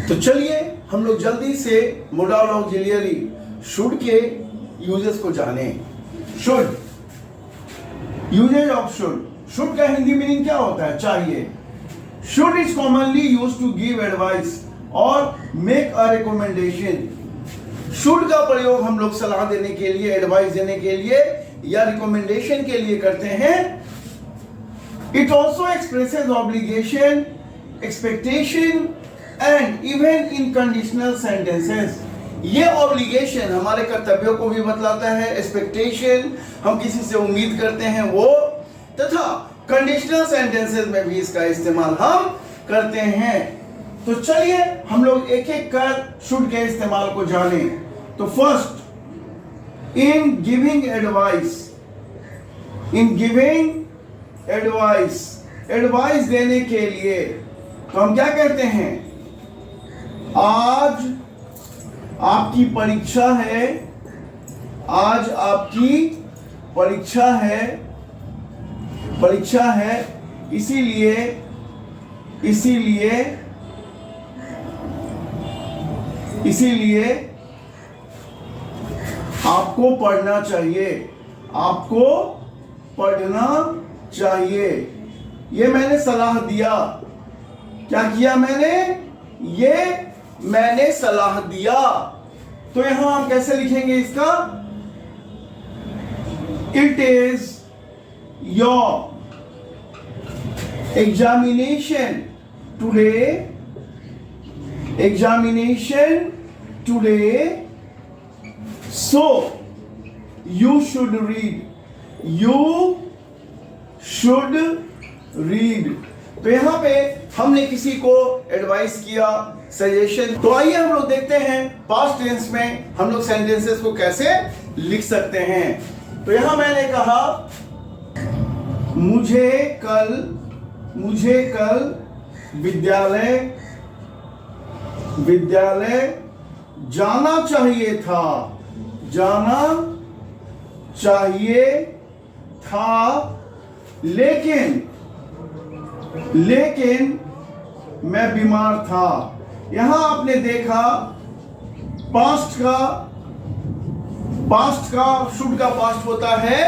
तो चलिए हम लोग जल्दी से मोडल ऑक्सिलियरी शुड के यूजेस को जाने। शुड, यूजेज ऑफ शुड का हिंदी मीनिंग क्या होता है? चाहिए। Should is commonly use to give advice और मेक अ रिकमेंडेशन। शुड का प्रयोग हम लोग सलाह देने के लिए, एडवाइस देने के लिए या रिकमेंडेशन के लिए करते हैं। It also expresses obligation, expectation and even in conditional sentences. ये ऑब्लिगेशन हमारे कर्तव्यों को भी बतलाता है, एक्सपेक्टेशन हम किसी से उम्मीद करते हैं वो, तथा कंडीशनल सेंटेंसेस में भी इसका इस्तेमाल हम करते हैं। तो चलिए हम लोग एक एक कर शुड के इस्तेमाल को जाने। तो first, in giving advice, in giving advice, advice देने के लिए तो हम क्या कहते हैं? आज आपकी परीक्षा है, आज आपकी परीक्षा है, परीक्षा है, इसीलिए इसीलिए इसीलिए आपको पढ़ना चाहिए, आपको पढ़ना चाहिए। ये मैंने सलाह दिया। क्या किया मैंने? ये मैंने सलाह दिया। तो यहां हम कैसे लिखेंगे इसका? It is your examination today, examination today, so you should read, you should read. तो यहां पे हमने किसी को एडवाइस किया, सजेशन। तो आइए हम लोग देखते हैं पास्ट टेंस में हम लोग सेंटेंसेस को कैसे लिख सकते हैं। तो यहां मैंने कहा मुझे कल विद्यालय जाना चाहिए था, जाना चाहिए था, लेकिन मैं बीमार था। यहां आपने देखा पास्ट का शुड का पास्ट होता है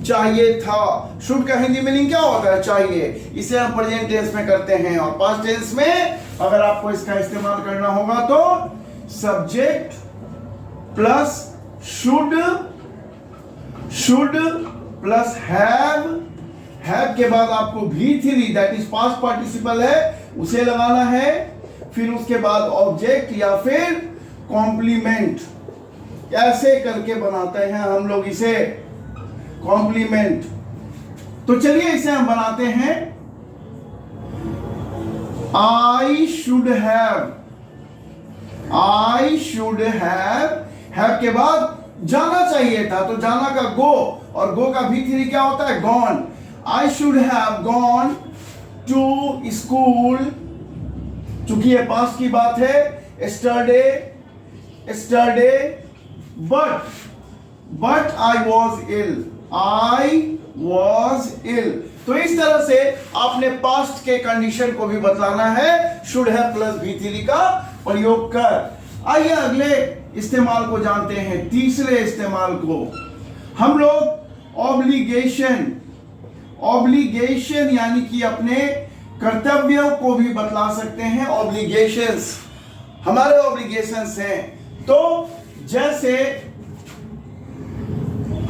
चाहिए था। शुड का हिंदी मीनिंग क्या होता है? चाहिए। इसे हम प्रेजेंट टेंस में करते हैं। और पास्ट टेंस में अगर आपको इसका इस्तेमाल करना होगा तो subject plus should plus have के बाद आपको V3 that is past participle है उसे लगाना है। फिर उसके बाद ऑब्जेक्ट या फिर कॉम्प्लीमेंट। ऐसे करके बनाते हैं हम लोग इसे, कॉम्प्लीमेंट। तो चलिए इसे हम बनाते हैं। आई शुड हैव के बाद जाना चाहिए था, तो जाना का गो और गो का V3 क्या होता है? Gone. I should have gone to school, चूंकि ये पास्ट की बात है, yesterday, but I was ill। तो इस तरह से आपने पास्ट के कंडीशन को भी बतलाना है शुड हैव प्लस V3 का प्रयोग कर। आइए अगले इस्तेमाल को जानते हैं, तीसरे इस्तेमाल को। हम लोग ऑब्लिगेशन यानी कि अपने कर्तव्यों को भी बतला सकते हैं। ऑब्लिगेशंस हमारे ऑब्लिगेशंस हैं। तो जैसे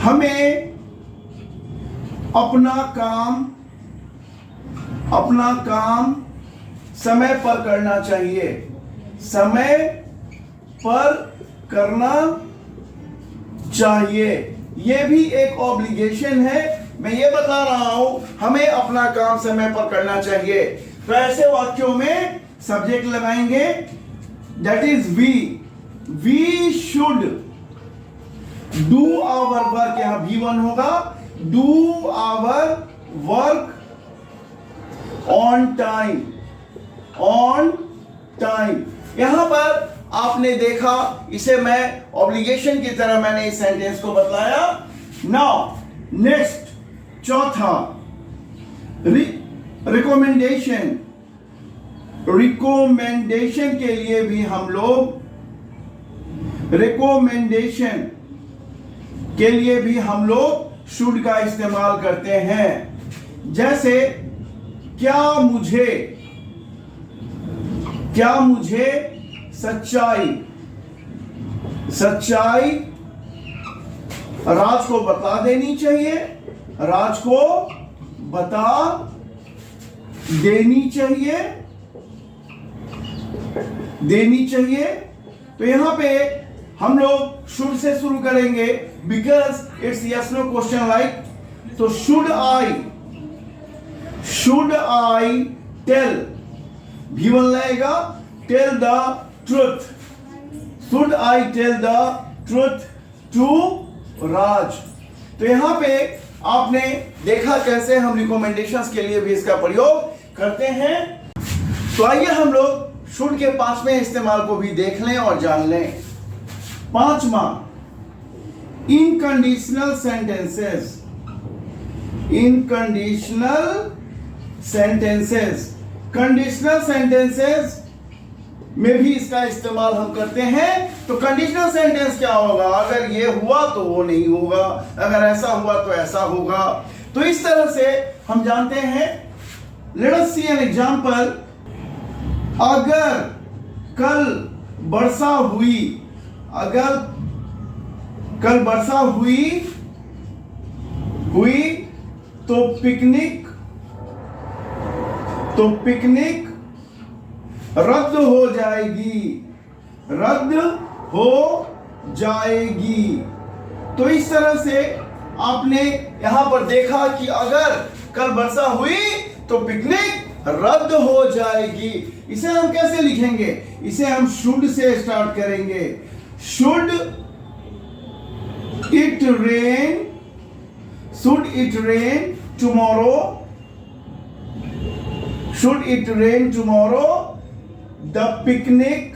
हमें अपना काम समय पर करना चाहिए, समय पर करना चाहिए। यह भी एक ऑब्लिगेशन है। मैं ये बता रहा हूं हमें अपना काम समय पर करना चाहिए। तो ऐसे वाक्यों में सब्जेक्ट लगाएंगे that is we should do our work. यहां V1 होगा, do our work on time. यहां पर आपने देखा, इसे मैं ऑब्लिगेशन की तरह मैंने इस सेंटेंस को बतलाया। नाउ नेक्स्ट, चौथा, रिकमेंडेशन। रिकमेंडेशन के लिए भी हम लोग शुड का इस्तेमाल करते हैं। जैसे क्या मुझे सच्चाई राज को बता देनी चाहिए, देनी चाहिए। तो यहां पे हम लोग शुड से शुरू करेंगे because it's yes no question like. तो शुड आई टेल, भी1 लगेगा, tell the truth, should I tell the truth to Raj. तो यहां पे आपने देखा कैसे हम रिकमेंडेशंस के लिए भी इसका प्रयोग करते हैं। तो आइए हम लोग शुड के 5वें इस्तेमाल को भी देख लें और जान लें। 5वां, इनकंडीशनल सेंटेंसेस। कंडीशनल सेंटेंसेस में भी इसका इस्तेमाल हम करते हैं। तो कंडीशनल सेंटेंस क्या होगा? अगर ये हुआ तो वो नहीं होगा, अगर ऐसा हुआ तो ऐसा होगा। तो इस तरह से हम जानते हैं। Let us see an example. अगर कल वर्षा हुई तो पिकनिक रद्द हो जाएगी। तो इस तरह से आपने यहां पर देखा कि अगर कल वर्षा हुई तो पिकनिक रद्द हो जाएगी। इसे हम कैसे लिखेंगे? इसे हम शुड से स्टार्ट करेंगे। Should it rain tomorrow, the picnic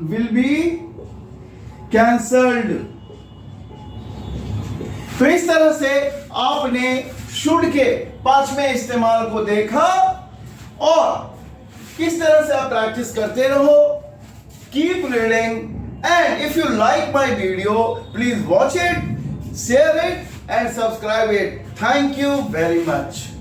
will be cancelled. तो इस तरह से आपने शुड के 5वें इस्तेमाल को देखा और इस तरह से आप प्रैक्टिस करते रहो। Keep reading and if you like my video please watch it, share it and subscribe it. Thank you very much.